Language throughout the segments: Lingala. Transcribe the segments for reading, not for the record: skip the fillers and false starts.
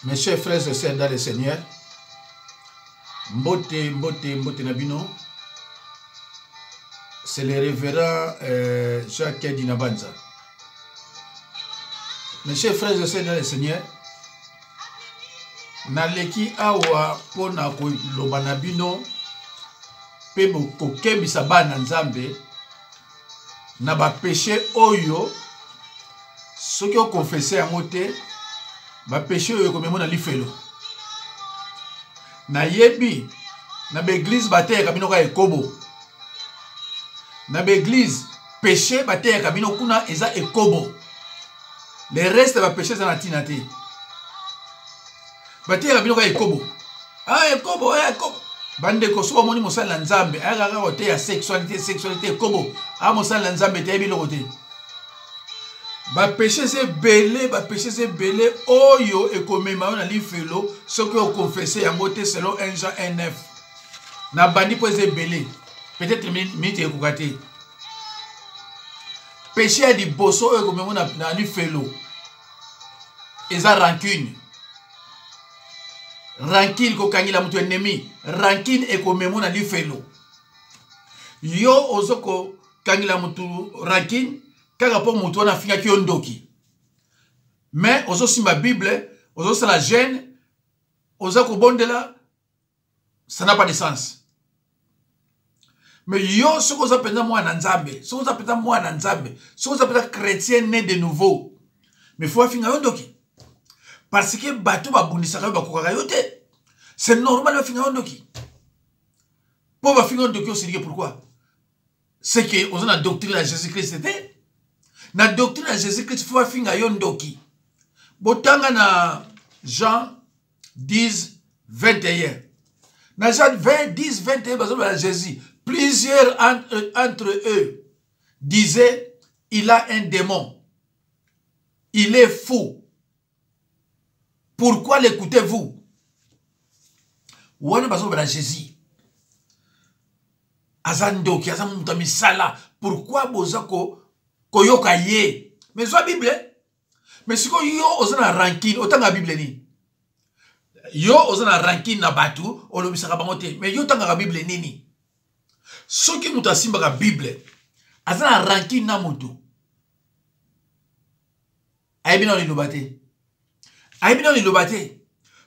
Mes chers frères et sœurs dans le Seigneur, Mbote Nabino, c'est le révérend Jacques Dinabanza. Mes chers frères et sœurs dans le Seigneur, Naleki awa pona ko lobanabino pe ko kebisa bana nzambe na ba péché oyo soki o confesser yango te ba péché oyo ko memona lifelo na yebi na ba église bateka bino ka ekobo na ba église péché bateka bino kuna eza ekobo le reste ba péché za na tina te bateka bino ka ekobo ekobo bande ko so moni mosala nzambe aga ko te ya sexualité ekobo mosala nzambe te biloko te ba péché c'est belé oyo ekomema na lifelo soki o confesser yango te selon 1 Jean 1:9 na bandi po c'est belé peut-être minute ekokate péché ya liboso oyo ekomema na lifelo eza rancune ko kangila mutu ennemi rancune ekomema na lifelo yo ozoko kangila mutu rancune kaka po mutu wana finga ki ondoki mais ozo simba bible ozo sala gêne ozo ko bondela ça n'a pas de sens mais yo soko za penda mwana nzambe soko za penda mwana nzambe soko za penda chrétien né de nouveau mais faut finga ondoki parce que bato ba bundisaka ba kokaka yo te c'est normal ba finga ondoki po ba finga ondoki aussi pourquoi c'est que on a la doctrine de Jésus-Christ c'était na doctrine de Jésus-Christ faut finga yondoki botanga na Jean 10:21 na Jean 10:21 bazo ba Jésus plusieurs entre eux disaient il a un démon, il est fou, pourquoi l'écoutez-vous? Wana bazo ba Jésus azandoki azamutami sala pourquoi bozako koyoka ye mais soit Bible mais si yo ozana rancune otanga Bible ni yo ozana rancune na batu olobisaka bango te mais yo tanga Bible nini soki mutu asimbaka Bible azana rancune na mutu ayebina olilobate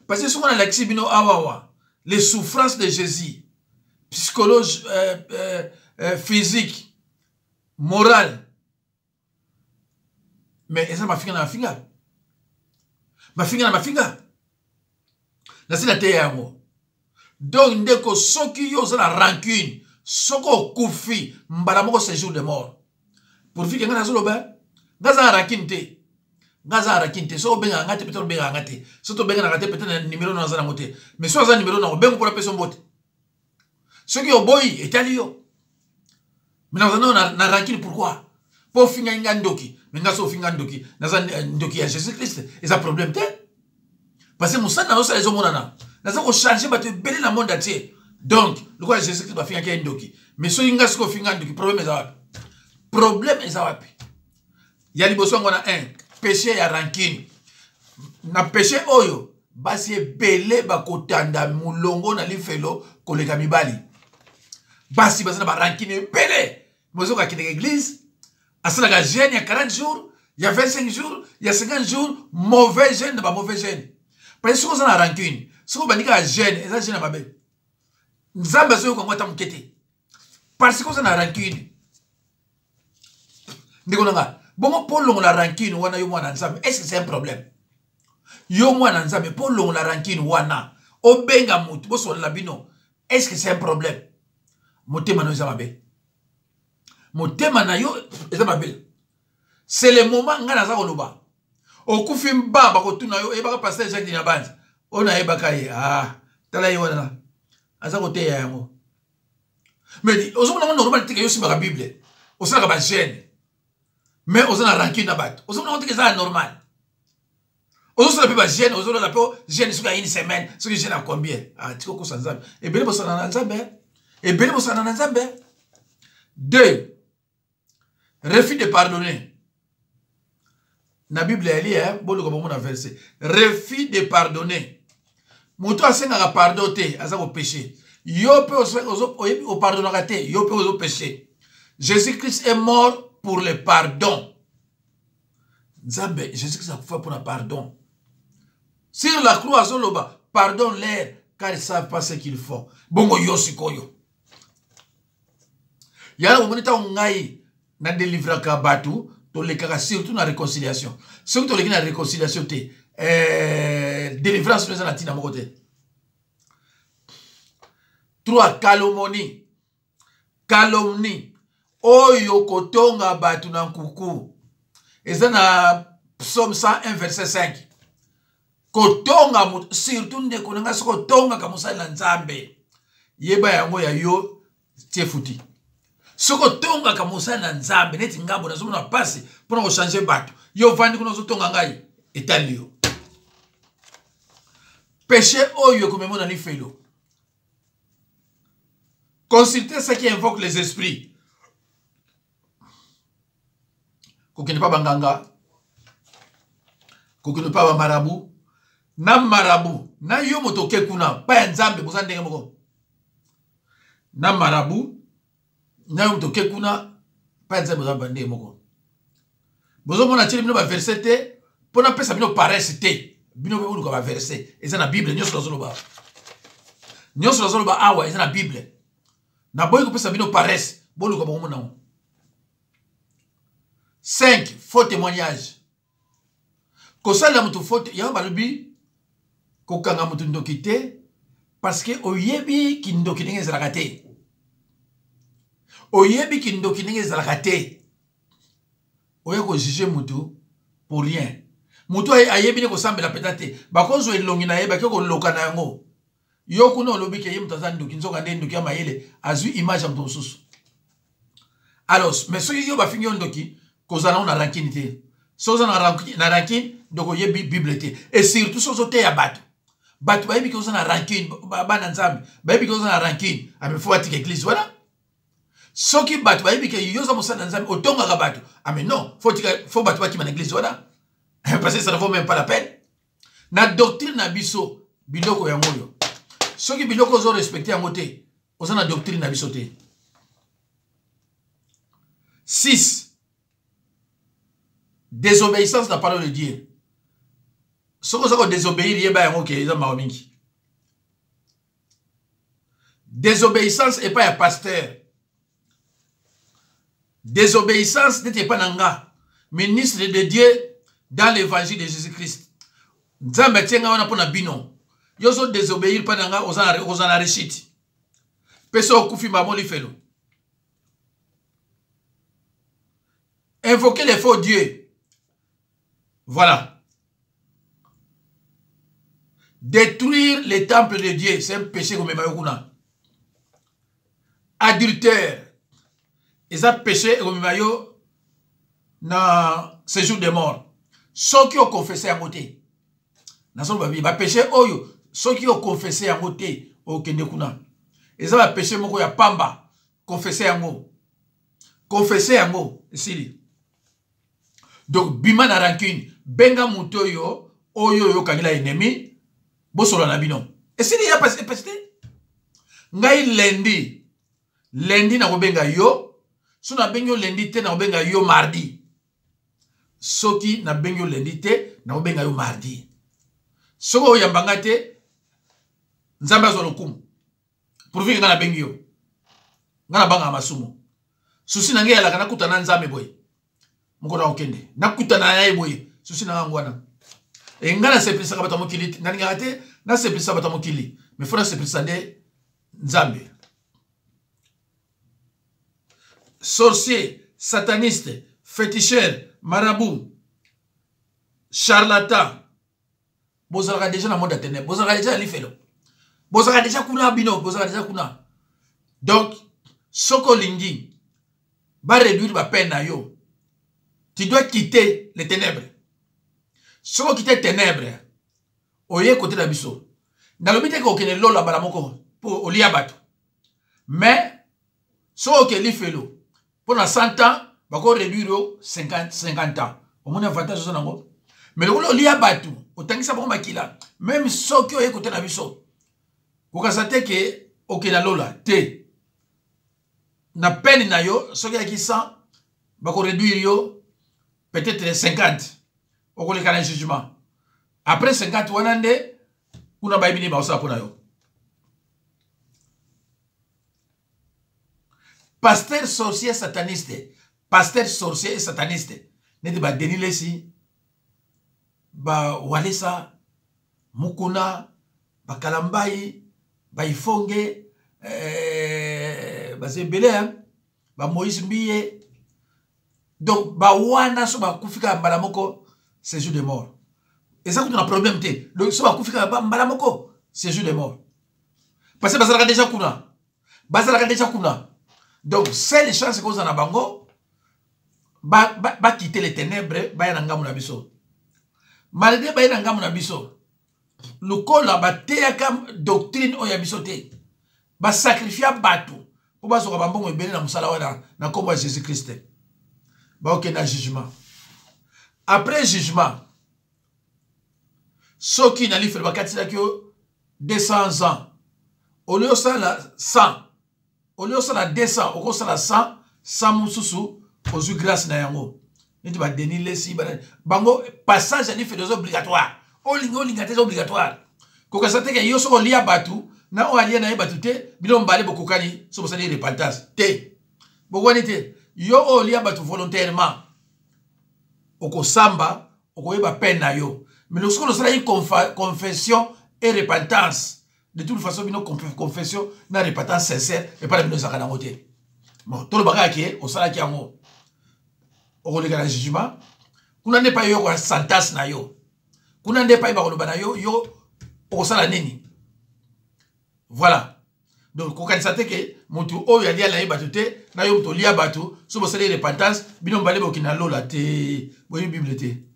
parce que soki on a l'accès bino awawa les souffrances de Jésus psychologie physique morale mais eza mafinga na mafinga na sina te yango donc ndeko soki yo za na rancune soko kufi mbala moko séjour de mort pour vivre ngana zolo ba ngaza rancune te so benga ngate peut-être benga ngate so to benga ngate peut-être numéro na za ngote mais so za numéro na benga pour la personne mbote soki oboyi etali yo mais na rancune pourquoi pour finga ndoki mais ngaso finga ndoki naza ndoki ya Jésus-Christ et ça problème te parce que musana no ça les omonana naza ko changer bato belé na monde entier donc le quoi Jésus-Christ ba finga ki ndoki mais so ngaso ko finga ndoki problème est wapi ya liboso ngona péché ya rancune na péché oyo basi belé ba kotanda mulongo na lifelo koleka mibali basi basana ba rancune belé mozo ka kine église asala gêne il y a 40 jours, il y a 25 jours, il y a 50 jours, mauvais gêne, mauvais gêne. Parce que si on a rancune, si on a gêne, et ça gêne à ma belle. Nous avons besoin qu'on va m'enquêter. Parce qu'on a rancune. Bon, pour l'on la rancune, on a eu moins ensemble. Est-ce que c'est un problème? Yo moins ensemble, pour l'on la rancune, wana. Au benga mout, bo son labino. Est-ce que c'est un problème? Moté mano isa ma belle. Motema na yo eza mabel c'est le moment ngana za koloba okufi mbaba kotuna yo ebaka pasteur Jacques Dinabanza ona ebaka ye tala yo wana aza koteya yango mais ozomona normal tike yo simba Bible osala ba gêne mais ozana rancune na bato ozomona tike za normal ozosala pe ba gêne ozona pe gêne suka une semaine suka gêne à combien tiko ko sanzambe ebele bosana na nzambe 2 refus de pardonner. la Bible elle dit bon verset refus de pardonner moto asenga pardonner aza ko péché yo pe o pardonnera te yo pe o péché. Jésus-Christ est mort pour le pardon. Nzambe Jésus-Christ a fait pour le pardon. Sur la croix azoloba pardonne-leur car ils ne savent pas ce qu'ils font. Bongo yo sikoyo. Yala omonita ngai na délivrer ka batu to le kaka surtout na réconciliation. Surtout to le na réconciliation te délivrance nous na tina moko te. 3 calomnie. Calomnie. Oyo kotonga batu na nkuku. Eza na Psaume 101 verset 5. Kotonga surtout nde konanga soko tonga kamusa na Nzambe. Yeba yango ya yo tie futi. Soko tonga kamusa na Nzambe neti ngambo na zomo na passe pona ko changer bato. Yo vandi kuno zo tonga ngai etalio. Péché oyo komemona ni felo. Consultez ce qui invoque les esprits. Kokene pas banganga. Kokene pas marabout. Na marabout. Na yo motoke kuna. Pa Nzambe boza ndenge moko. Na marabout. Na yo motoke kuna. Pa Nzambe boza ndenge moko. Bozo mona tili bino ba verset te. Pona pesa bino paresse te. Bino be ulu ka ba verset. Eza na Bible. Nyoso lazoloba. Nyoso lazoloba awa. Eza na Bible. Na boy ko pesa bino paresse. Bolu ka bongo na. 5. Faux témoignage. Kosala mutu faute ya balobi kokanga mutu ndokite parce que oyebi kindoki ndenge ezalaka te. Oyebi kindoki ndenge ezalaka te. Oye ko juger mutu pour rien. Mutu ayebi ne kosambela peut-être bakozo elongi na yeba ko loka na yango. Yo kuno lobi ke yemutu azandoki nzoka ndenge ndoki ya mayele azui image ya mutu susu. Alors mais soki yo bafingi ndoki kozana na rankini te. Soza na rankine donc yebi Bible te. Et surtout sozo te ya bato. Bato ba yebi kozana rankine bana Nzambe. Ba yebi kozana rankine. Ame faut atike église voilà. Soki bato ba yebi ke yoza mosana Nzambe otonga ka bato. Ame non, faut bato ba ki na église voilà. Parce que ça ne vaut même pas la peine. Na doctrine na biso biloko ya ngoyo. Soki biloko zo respecter yango te, ozana doctrine na biso te. 6. Désobéissance à la parole de Dieu. Ce que vous désobéir, il y a désobéissance et pas un pasteur. Désobéissance n'était pas nanga. Ministre de Dieu dans l'évangile de Jésus-Christ. Nzambe tienga wana pona bino. Yoso désobéir pas nanga ozana réussite. Peso kufi mamoli felo. Invoquer les faux dieux. Voilà. Détruire les temples de Dieu, c'est un péché comme Mayo. Adultère, c'est un péché comme Mayo dans ce jour de mort. Ceux qui ont confessé à côté, dans son péché, ceux qui ont confessé à côté, au Kendekuna, c'est un péché moko ya pamba, confessé à mo, confessé à mo, ici. Donc, bima na rancune. Benga muto yo, oyo kangila ennemi, bosolo na bino. Et si il y a passé, ngai lundi na kobenga yo, so na bengo lundi te na kobenga yo mardi. Soki na bengo lundi te na kobenga yo mardi. Soko yambanga te, Nzambe azolo kum. Pour vivre na bengo yo. Ngana banga masumo. Susi na ngai ala kana kutana Nzambe boy. Mukona okende. Nakutana na ye boy. Susi na ngwana. Et ngana se plisa kabata mokili. Nani ngate na se plisa kabata mokili. Mais fona se plisa de Nzambe. Sorcier, sataniste, féticheur, marabout, charlatan. Bozalaka déjà na monde atene. Bozalaka déjà lifelo. Bozalaka déjà kuna bino, bozalaka déjà kuna. Donc soko lingi ba réduire ba peine na yo. Tu dois quitter les ténèbres. Si tu quittes les ténèbres, oye côté de biso. Dans le but que okene lola balamoko pour oliabato. Mais si tu li felo pendant 100 ans, bako réduire 50 ans. Au moins avantage ça nango. Mais le rôle lié batu, autant ça bon makila. Même soki o écouter na biso. Ko kasate ke okena lola te. Na peine na yo, soki ya ki 100 ba ko réduire yo peut-être 50. Au le canal jugement. Après 50 wanande kuna ba ibini ba osa pona yo. Pasteur sorcier sataniste. Pasteur sorcier et sataniste. Nete ba denile si ba walesa mukuna ba kalambai ba ifonge ba zembele ba Moïse Mbiye. Donc ba wana so ba kufika mbala moko séjour de mort. Et ça, on a un problème. Donc, si on a un séjour de mort. Parce que Bazalaka déjà kuna. Bazalaka déjà kuna. Donc, c'est les chances qu'on a bango. Ba quitter les ténèbres. Ba yana ngamu na biso. Malgré ba yana ngamu na biso. Le col là, ba teyaka doctrine o ya biso te. Ba sacrifier batu. Pour ba soka bambongo ebele na musala wana na kombo ya Jésus-Christ. Ba ok na jugement. Après jugement. Ce qui n'a pas fait 200 ans. Au lieu de ça, 100. Au lieu de ça, 200. Au lieu de ça, 100. 100 moussous. Aux yeux grâce na yango. Ni tu vas déniler si. Bango, passage à l'effet des obligatoires. Olinga tes obligatoire. Quand ça te que yo so lia batu. Na o alia na batu te. Bilon balé beaucoup kani. So ça dit repentance. Te. Beaucoup te. Yo o lia batu volontairement. Oko samba. Oko yeba peine na yo. Mais lorsqu'on a une confession et repentance, de toute façon, une confession, une repentance sincère, et pas de nous à côté. Bon, tout le bagage qui est, au salaire qui est en haut, au regard du jugement, qu'on n'a pas eu une sentence na yo, qu'on n'a pas eu une yo, yo, au salaire nini. Voilà. Donc, quand on sait que mon tour, oh, il y a des batute, na yo, to lia batu, sur le salaire repentance, binon balé bokina lola te, voyez Bible te.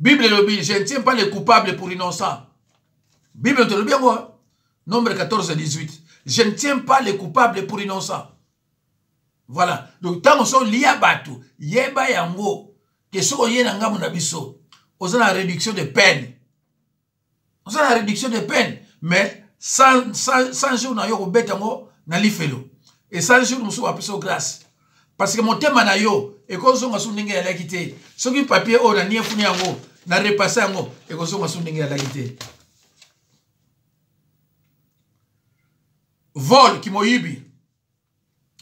Bible le dit, je ne tiens pas les coupables pour innocents. Bible te le dit bien quoi? Nombre 14 et 18. Je ne tiens pas les coupables pour innocents. Voilà. Donc, tant qu'on lié à Batu, yeba yango, que ce qu'on y a dans biso, on a la réduction de peine. On a la réduction de peine. Mais, 100 jours, on a eu au bête na l'ifelo. Et 100 jours, nous sommes à grâce. Parce que mon thème na yo, et quand on a souligné à la quitté, ce qui papier, on a nié founé yango, na repassé yango, et quand on a souligné à la quitté. Vol, qui m'a yubi,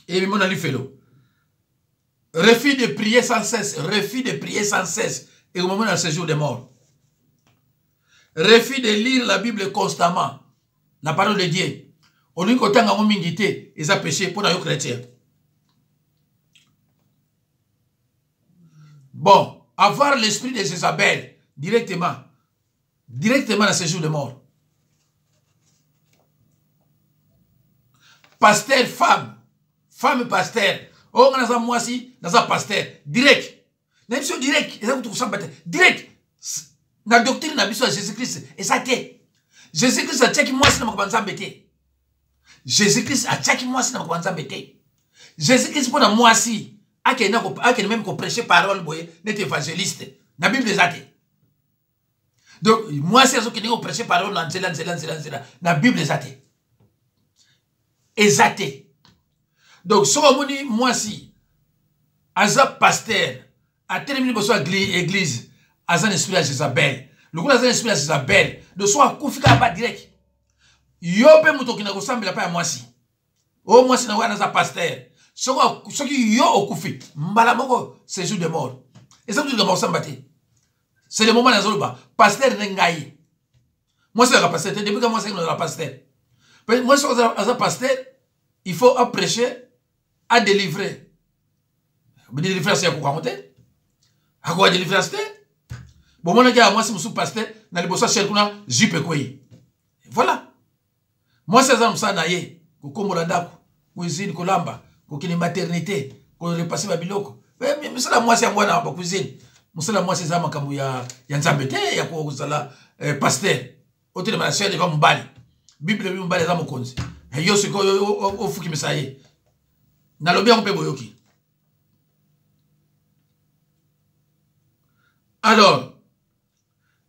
et mon alifelo. Refus de prier sans cesse, refus de prier sans cesse, et au moment de ce jour de mort. Refus de lire la Bible constamment, la parole de Dieu. On lui dit qu'on mingité, ils ont péché pour les chrétiens. Bon, avoir l'esprit de Jézabel directement dans ce jour de mort. Pasteur, femme pasteur. Oh, on a moi aussi, dans un pasteur, direct. Même si direct, direct. La doctrine n'a pas Jésus-Christ, et ça t'est. Jésus-Christ a tchèque moi si n'a pas embêté. Jésus-Christ a tchèque moi si n'a pas embêté. Jésus-Christ pour moi si. A que même qu'on prêche parole, n'est évangéliste. La Bible est athée. Donc, moi, c'est ce qui n'est pas prêché parole, la Bible est athée. Est donc, ce qu'on dit, moi, si, as un pasteur, a terminé pour soi l'église, as un esprit à Jézabel, le coup, as un esprit à Jézabel, de soi, koufika pas direct. Yo pe mouto qui n'a pas ressemblé à moi, si. Oh, moi, si n'a pas un pasteur. Ce qui yo au koufi, mbalamoko, c'est jour de mort. Et ça, tout le monde s'en battait. C'est le moment dans le bas. Pasteur Nengaï. Moi, c'est un pasteur. Depuis que moi, c'est un pasteur. Moi, je suis un pasteur. Il faut prêcher, à délivrer. Délivrer, c'est à quoi monter? À quoi délivrer, c'est? Bon, moi, je suis pasteur. Dans les bossas, je suis un pasteur. Voilà. Moi, c'est un pasteur. Je suis un pasteur. Je suis un pasteur. Kokini maternité, ko repasser babiloko. Mais musala moi c'est moi na ba cuisine. Musala moi c'est ça makambu ya nzambete ya ko sala pasteur. Ote ma sœur de va mbali. Bible bi mbali za mokonzi. Yo siko o fuki misaye. Na lobi on pe boyoki. Alors,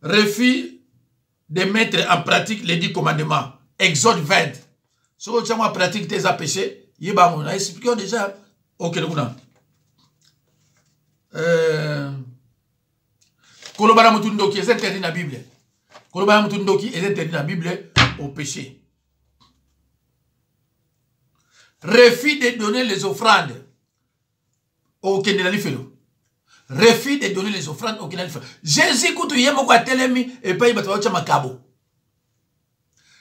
refus de mettre en pratique les 10 commandements. Exode 20. Si tu as pratique tes péchés, il y a expliqué déjà. Ok, Kolobara Mutundoki est interdit dans la Bible. Kolobara Mutundoki est interdit dans la Bible au péché. Refus de donner les offrandes au Kenelifelo. Refus de donner les offrandes au Kenelifelo. Jésus, quand il y a mon telemi et pas il va te makabo.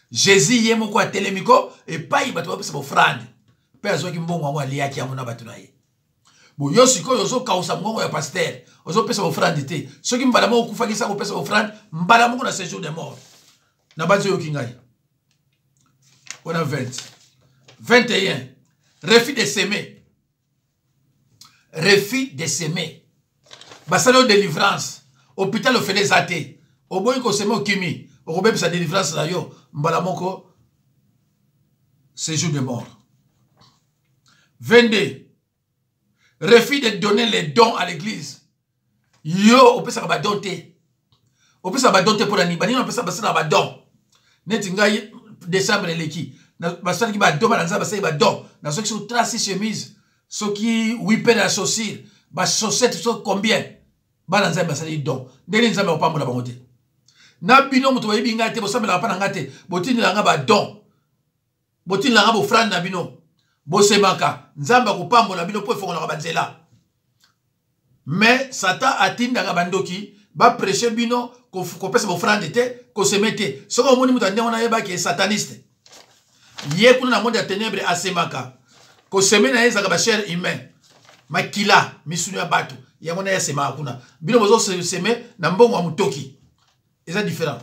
Jésus, il y a mon telemi et pas il va te faire offrande. Personne qui mbongo wa liya ki amuna batunaye. Bon yo siko yo zo kausa mbongo ya pasteur. Ozo pesa offrande te. Ceux qui mbala mo kufa ki sa ko pesa offrande, mbala mo na séjour de mort. Na bazo yo kingai. On a 20. 21. Refus de s'aimer. Refus de s'aimer. Basalo délivrance. Hôpital au fait des athées. Au boy ko s'aimer au kimi. Au robé sa délivrance là yo. Mbala moko. Séjour de mort. 22. Refus de donner les dons à l'église. Yo, on peut ça va donter. On peut ça va donter pour la Nibani, on peut ça va don. Netingai décembre leki. Basali qui va don, ça va don. Dans ceux qui sont tracés chemise, ceux qui whipper la chaussure, bas chaussettes sont combien? Balanza basali don. Deni nzambe pas mon la bonté. Na bino muto yebi ngate bo samela pa ngate. Botini langa ba don. Botini langa bo frane na bino. Bosemaka, nzamba kupambola bino po fongola banzela. Mais Satan atinda ka bandoki, ba prêcher bino ko pesa offrande te, ko se mette. Soko moni mutande on ayeba ki sataniste. Yé kuna na monde ya ténèbres asemaka. Ko seme na yeza ka ba cher humain. Makila misunu ya batu. Yango na yesema kuna. Bino bozo seme na mbongo wa mutoki. C'est différent.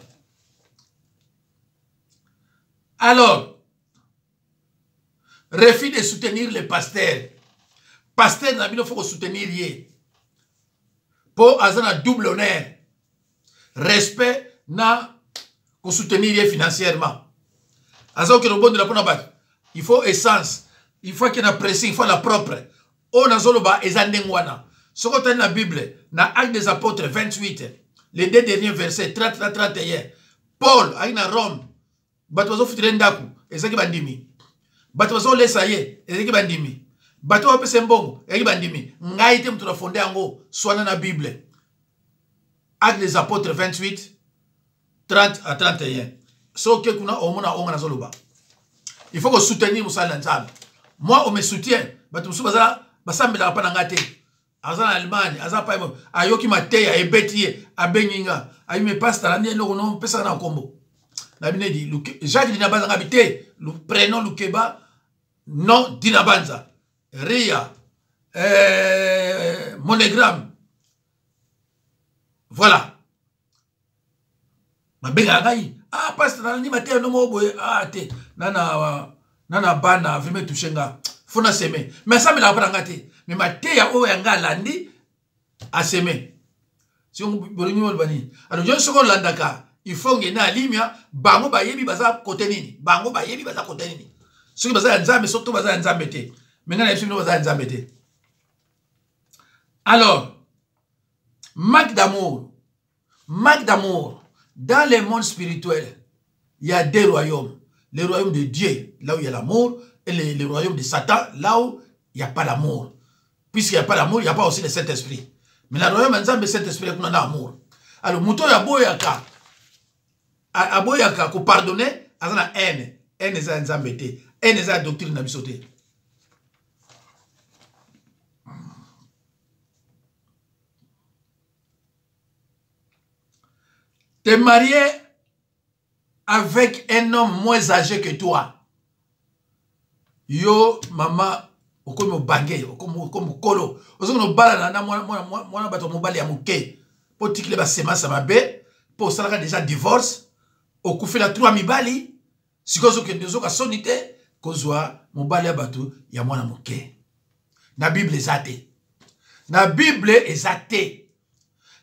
Alors, refus de soutenir les pasteurs. Pasteur, il faut soutenir. Pour avoir un double honneur. Respect, pour soutenir financièrement. Il faut essence. Il faut qu'il y ait un pressing. Il faut la propre. On a zoloba et zandengwana. Ce qu'on a dans la Bible, dans Actes des Apôtres 28, les 2 derniers versets, 30 à 31. Paul, à Rome, Batozo Futirendaku, et ça qui va dimi. Batozo lesaye, et ça qui va dimi. Bato wa pese mbongo, et qui va dimi. Ngaïte mtou la fondé ango, soit dans la Bible. Actes des Apôtres 28, 30 à 31. Ce que kuna omona onga na zoloba. Il faut que soutenir Moussa Lanzam. Moi, on me soutient. Bato Moussa Bazala, Basambe la panangate. Azan Allemagne, Azan Païmo, Ayoki Mateya, Ebeti, Abeninga, Aime Pasta, non, Pesa na combo. Nabine dit, Jacques Dinabanza habité, le prénom Lukeba, non Dinabanza, Ria, monogramme. Voilà. Ma bengagai, ah, Pasta, ni Mateya, no mo boy, ah, te, nana bana, vime touchenga, fona seme. Mais ça me l'a pas engagé. Mais Mateya o yanga landi a semé. Si on veut nous bani. Alors je suis landaka. Il faut que na limia bango ba yebi baza côté nini. Bango ba yebi baza côté nini. Ceux qui baza nzambe surtout baza nzambe te. Mais na yebi baza nzambe te. Alors manque d'amour. Manque d'amour. Dans le monde spirituel, il y a 2 royaumes. Le royaume de Dieu, là où il y a l'amour, et le royaume de Satan, là où il n'y a pas l'amour. Puisqu'il n'y a pas l'amour, il n'y a pas aussi le Saint-Esprit. Mais dans le royaume de Saint-Esprit, il y a l'amour. Alors, mouton ya boyaka. Aboyaka, ko pardonner, il y a haine. Haine est nzambe te. Haine est doctrine na biso te. T'es marié avec un homme moins âgé que toi. Yo, maman, comme au bangé, comme au colo. Vous avez bala na moi bato mobali ya muke. Pour tikle ba sema sama be, pour ça déjà divorce. Au coup fait la 3 mibali, si kozo ke ndezo ka sonité, kozwa mobali ya bato ya mwana muke. Na Bible ezate. Na Bible ezate.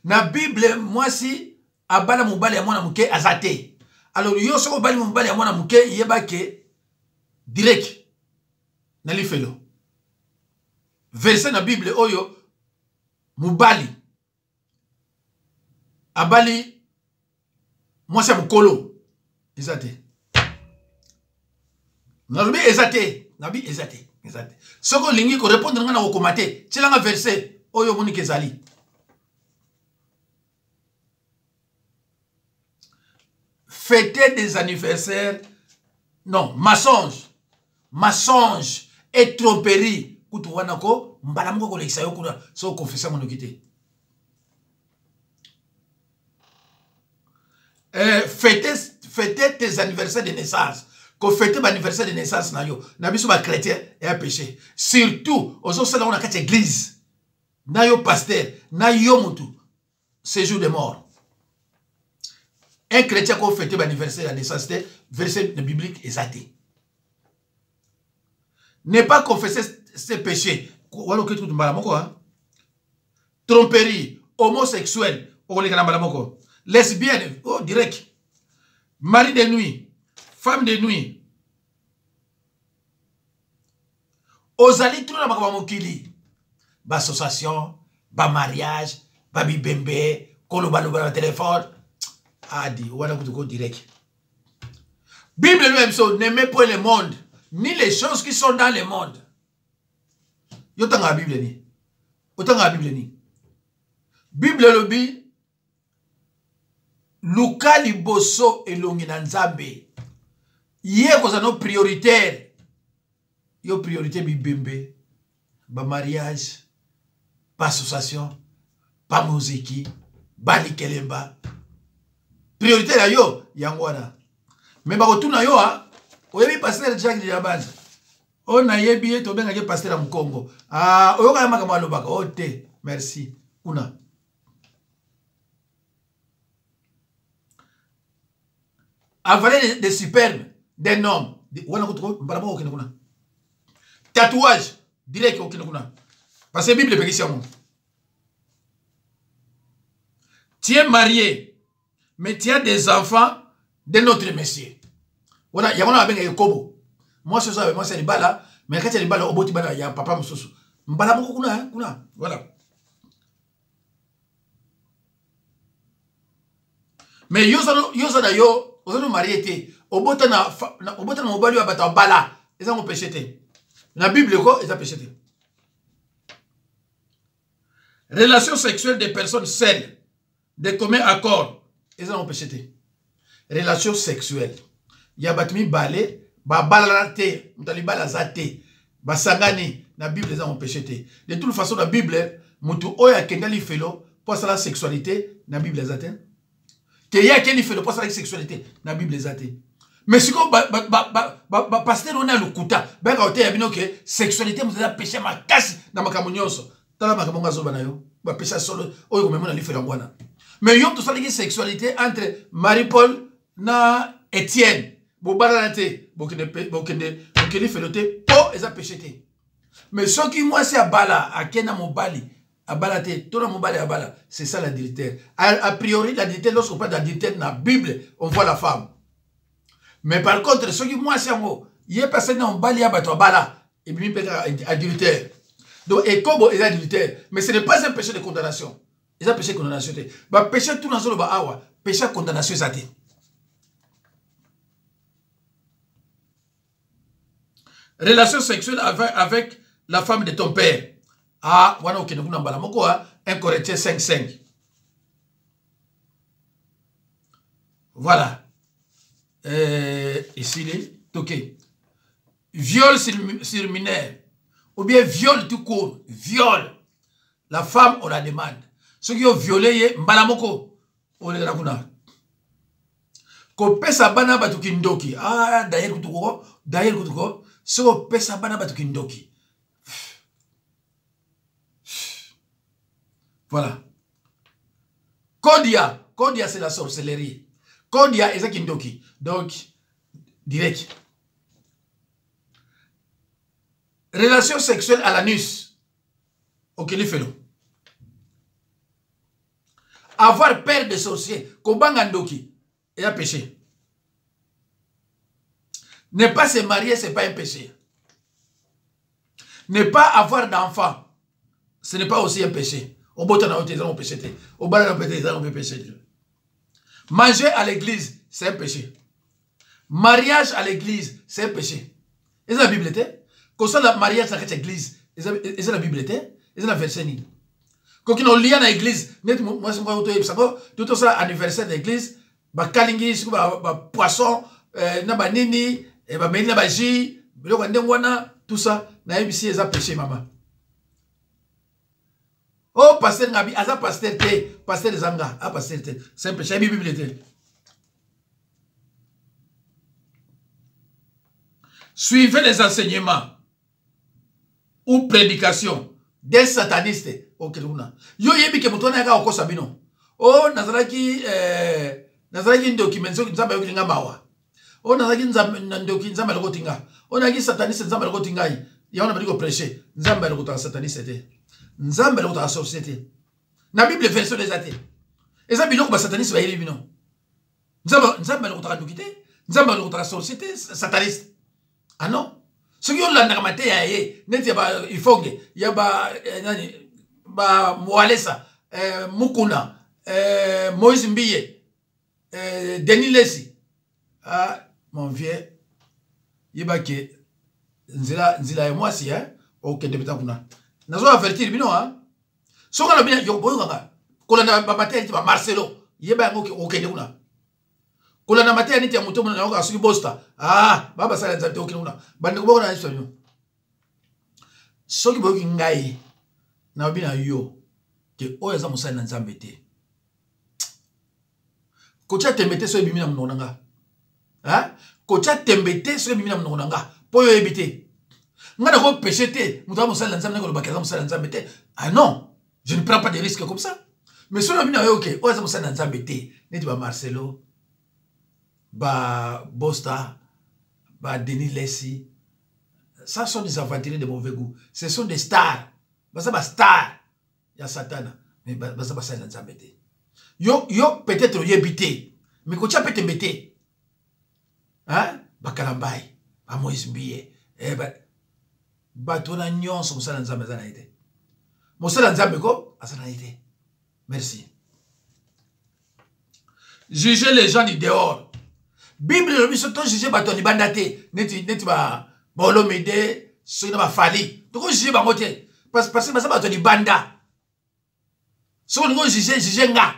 Na Bible moi si abala mobali ya mwana muke azate. Alors yo soko bali mobali ya mwana muke yeba ke direct. Nali felo. Verset na Bible oyo mubali abali moi c'est mon colo ezate nabi ezate soko lingi ko répondre nga na okomate tshilanga verset oyo moni kezali fêter des anniversaires non mensonge et tromperie kutu wana ko mbala moko ko lekisa yo kuna so confesser mon okité fêter tes anniversaires de naissance. Qu'on fête l'anniversaire de naissance na yo. Na biso ba chrétien et un péché. Surtout, aux autres là on a quatre églises. Na yo pasteur, na yo mutu. Séjour de mort. Un chrétien qu'on fête l'anniversaire de la naissance, verset biblique exact. Ne pas confesser ses péchés. Tromperie, homosexuel, lesbienne, oh direct. Mari de nuit, femme de nuit. Ozali tout la mokili. Ba association, ba mariage, ba bibembe, koloba téléphone. Adi, wana kutuko direct. Bible lui-même n'aimez pas le monde, ni les choses qui sont dans le monde. Yotanga la Bible ni. Otanga la Bible ni. Bible lobi Luka liboso elongi na nzambe. Yé kozano prioritaire. Yo priorité bibembe, ba mariage, pas association, pas musique, ba likelemba. Priorité la yo yangwana. Mais ba kotuna yo ha, oyebi pasteur Jacques Diabanza. On a yebi to benga ke pasteur am Congo. Ah, oyo ka maka malobaka. Oh te, merci. Una. Avaler des superbes, des noms. Wana kotoko mbala okene kuna. Tatouage, direct okene kuna. Parce que Bible pekisi amu. Tu es marié, mais tu as des enfants de notre Messie. Voilà, il y a un peu de kobo. Moi, c'est ça, moi, c'est les balles, mais quand il y a les balles, au bout de il y a papa, moussou. Mbala moko kuna, voilà. Mais yo marié, au bout de na mobali wa bata bala, ils ont péché. La Bible, quoi, ils ont péché. Relation sexuelle des personnes seules, de commun accord, ils ont péché. Relation sexuelle. Il y a batmi balé, ba balalate, mutalibala zate, ba sangani, na Bible ils ont péché. De toute façon, la Bible, mutu oya kendali felo, pour la sexualité, na Bible zate. Que y a kendali felo pour la sexualité, na Bible zate. Mais si vous pasteur on a le kuta, ben quand tu as que sexualité vous avez péché ma casse dans ma camonioso. Tala ma camonga zo banayo, ba péché solo, oyo comme on a fait l'angwana. Mais yo tout ça les sexualité entre Marie-Paul na Étienne. Bo balanate, bo kende felote, po eza péché. Mais ce qui moi c'est à bala, à kena mobali, à balate, tout le mobali à bala, c'est ça l'adultère. A priori l'adultère lorsqu'on parle d'adultère dans la Bible, on voit la femme. Mais par contre, ce qui moi c'est un mot, il y a personne dans bali à bato bala, et puis il adultère. Donc, et comme il est adultère, mais ce n'est pas un péché de condamnation. Il y a un péché de condamnation. Bah, péché tout dans le bas, péché de condamnation, ça dit. Relation sexuelle avec la femme de ton père. Ah, voilà, ok, nous avons 1 Corinthiens 5:5. Voilà. Ici, il est ok. Viol sur mineur. Ou bien viol tout court. Viol. La femme, on la demande. Ceux qui ont violé, mbalamoko. On les rakuna. Ko pesa bana batu kindoki. Ah, d'ailleurs kutuko. So pesa bana batu kindoki. Voilà. Kodia c'est la sorcellerie. Kodia est kindoki. Donc, direct. Relation sexuelle à l'anus. Ok, les félo. Avoir peur des sorciers. Kobangandoki. Et un péché. Ne pas se marier, ce n'est pas un péché. Ne pas avoir d'enfant, ce n'est pas aussi un péché. Au bout de la péché. Au bas de la péché, on peut pécher. Manger à l'église, c'est un péché. Mariage à l'église, c'est un péché. Et c'est la Bible était. Quand ça, le mariage dans l'église, et c'est la Bible était. Et c'est la verset ni. Quand on lit à l'église, moi, je me tout ça, anniversaire de l'église, bah, kalingi, bah, poisson, na nini, et bah, meni na ba ji, tout ça, na ici, c'est un péché, maman. Oh, pasteur Ngabi, asa pasteur te, pasteur Zanga, ah, pasteur te, c'est un péché, Bible était. Suivez les enseignements ou prédications des satanistes. Ok, yo yebi ke mutu na ka okosa bino. Oh, nazaraki documentation nzamba yokinga mawa. Oh, nazaraki nzamba lokotinga. Oh, nazaraki sataniste nzamba lokotinga yi. Ya ona biko prêcher. Nzamba lokota sataniste te. Nzamba lokota société. Na Bible version des athées. Et ça bino ko sataniste ba yebi bino. Nzamba lokota ndukite. Nzamba lokota société sataniste. Ah non? Ce qui est là, il faut que il y a Moalesa, Mukuna, Moïse Mbiye, Denis Lessi. Ah, mon vieux, il y a que Nzila et moi si, hein, ok, depuis tant qu'on a. Nous avons averti, mais non, hein. Ce qu'on a bien, il y a qu'on a battu Marcelo, il y a ok, ok, Kola na matea niti ya mutomo na yoga asuki bosta. Ah, baba sala nzate okina. Bande ko bokona histo nyo. Soki boki ngai na obina yo ke oya za musala na nzambe te. Kocha tembete so ebimi na mnona nga. Hein? Kocha tembete so ebimi na mnona nga. Po yo ebite. Nga na ko péché te, mutomo musala na nzambe ko lo bakeza musala na nzambe te. Ah non, je ne prends pas de risques comme ça. Mais so na bina yo ke oya za musala na nzambe te. Neti ba Marcelo bah Bosta, bah Denis Lessi, ça sont des aventuriers de mauvais goût. Ce sont des stars. Bah ça, bah star. Il y a Satan. Mais bah ça, bah ça, il a embêté. Yo, peut-être, y habité. Mais quand tu as peut embêté, hein, bah Kalambay, bah Moïse Mbiye, eh bah ton agnon, son ça, dans la été. Mon ça, dans la go, ça n'a été. Merci. Juger les gens du dehors. Bible le biso to juger bato ni bandate neti ba bolomede so na ba fali to ko juger ba ngote parce que ça bato ni banda so ngo juger nga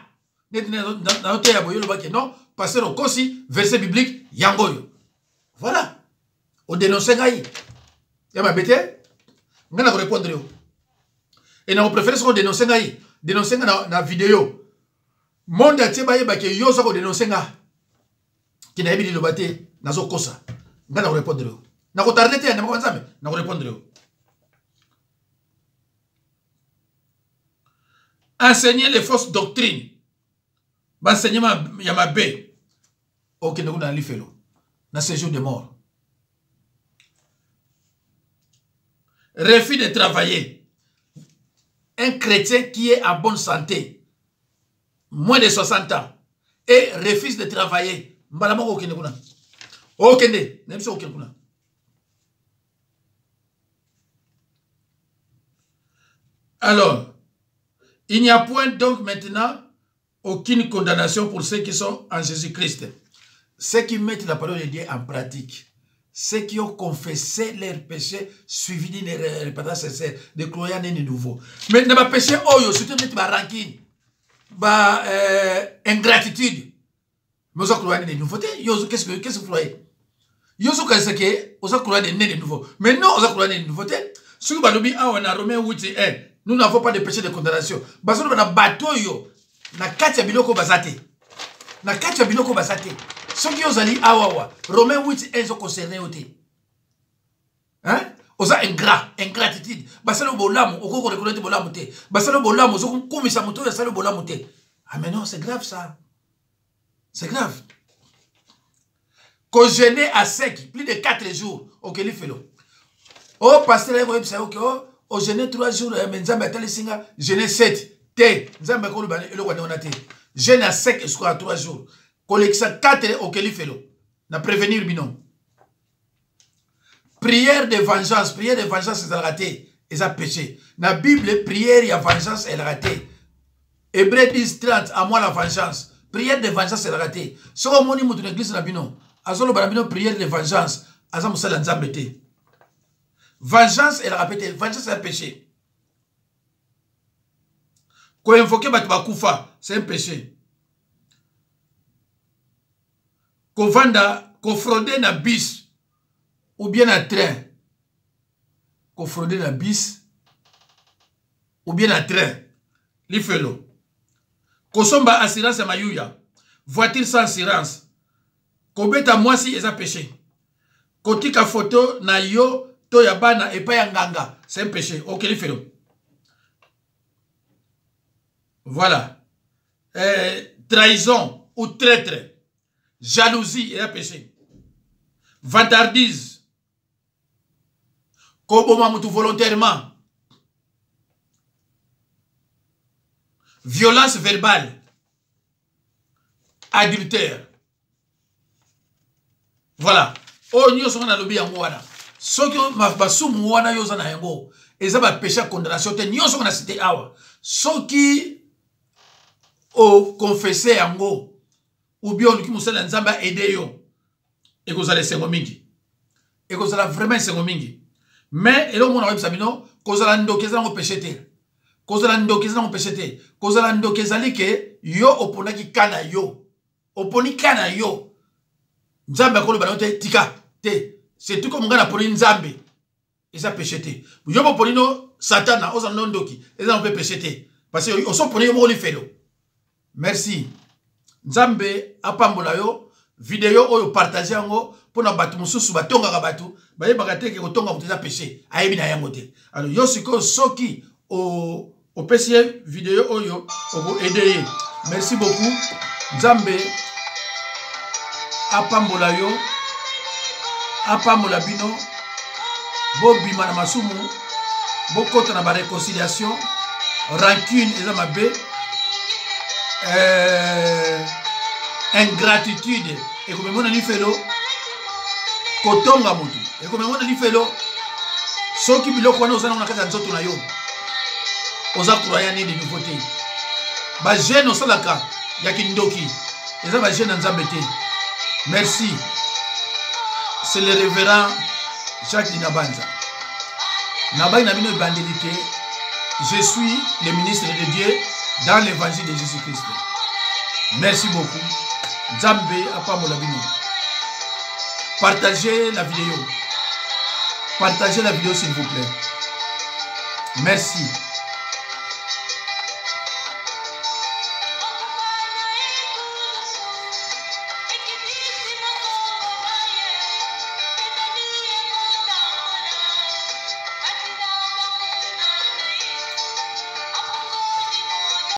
neti na hotel ya boyolo ba ke non passer au kosi verset biblique yangoyo voilà o dénoncer ngai ya ba bete ngana ko répondre yo et na préférer so dénoncer nga na vidéo monde atié ba yeba ke yo so ko dénoncer nga qui n'a pas dit le bâté, n'a pas cosa. N'a pas répondre. N'a pas tardé, n'a pas pensé, n'a pas répondre. Enseigner les fausses doctrines. Enseignement Yamabé. Ok, nous avons fait l'eau. Dans ce jour de mort. Refus de travailler. Un chrétien qui est en bonne santé, moins de 60 ans, et refuse de travailler. Alors, il n'y a point donc maintenant aucune condamnation pour ceux qui sont en Jésus-Christ. Ceux qui mettent la parole de Dieu en pratique. Ceux qui ont confessé leurs péchés, suivi d'une repentance sincère, de croyants nés de nouveau. Mais dans les péchés, surtout dans la rancune, ingratitude. Mais vous avez des nouveautés. Qu'est-ce que vous croyez? Vous avez des nouveaux. Mais non, vous avez des nouveautés. Si vous avez dit, on a Romain 8 1, nous n'avons pas de péché de condamnation. Parce que nous avons un bateau, na katia biloko basate. Na katia biloko basate. Ce qui vous a dit, Romain 8 1 sont concernés. Hein? Vous avez ingratitude. Basalo bolamu, vous avez reconnaître bolamu te. Basalo bolamu, vous avez commis à moto, vous avez bolamu te. Ah, mais non, c'est grave ça. C'est grave. Qu'on jeûne à sec, plus de 4 jours. Ok, il fait l'eau. Oh, pasteur, vous savez que au jeûne 3 jours, mais nous avons jeûne 7. Nous avons jeûne à sec jusqu'à 3 jours. Collection 4, ok, il fait l'eau. Na prévenir binon. Prière de vengeance, c'est raté. Et ça péché. Na Bible, prière et vengeance, elle raté. Hébreux 10, 30, à moi la vengeance. prière de vengeance c'est raté. Ce qu'on m'a dit dans l'église na bino, azolo barabino prière de vengeance, azam sala nzambe te. Vengeance elle répète, vengeance c'est un péché. Ko invoquer batu bakufa, c'est un péché. Ko vanda, ko frauder na bis ou bien na train. Ko frauder na bis ou bien na train. Li felo. Kosomba assurance ya mayuya. Voiture sans assurance. Kobeta mwasi eza péché. Kotika photo na yo to ya bana epa ya nganga. C'est un péché. Ok, li felo. Voilà. Trahison ou traître. Jalousie est un péché. Vantardise. Koboma mutu volontairement. Violence verbale. Adultère. Voilà. Oh, nous sommes dans le bien mouana. Ce que ma sou mouana yosa na yango. Et ça va péché à condamnation. Nous sommes dans la cité awa. Ce qui au confessé yango. Ou bien on qui moussala nzamba aider yo. Et que vous allez sengo mingi. Et que vous allez vraiment sengo mingi. Mais, et là, on a dit que vous allez ndokeza ngo péché te. Kozala ndokeza na mpeshete. Kozala ndokeza like yo oponaki kana yo. Oponi kana yo. Nzambe akolo bana te tika te. C'est tout comme ngana poni nzambe. Eza peshete. Yo oponi no satana oza nondoki. Eza mpe peshete. Parce que oso poni yo mo li felo. Merci. Nzambe apambola yo vidéo oyo partager ngo pona batu mususu batonga ka batu. Baye bakateke ko tonga muteza péché. Ayebi na yango te. Alors yo siko soki au PC vidéo oyo pour aider. Merci beaucoup. Nzambe apambola yo apambola bino bo bima na masumu bo kota na ba réconciliation rancune eza mabe ingratitude et comme mona li felo kotonga mutu et comme mona li felo soki biloko wana ozana na kati ya nzoto na yo oza croyant ni de nouveauté ba jeune osalaka ya kindoki eza ba jeune nzambe te. Merci. C'est le révérend Jacques Dinabanza. Nabai nabino bandélité. Je suis le ministre de Dieu dans l'évangile de Jésus-Christ. Merci beaucoup. Nzambe apamola bino. Partagez la vidéo. Partagez la vidéo s'il vous plaît. Merci.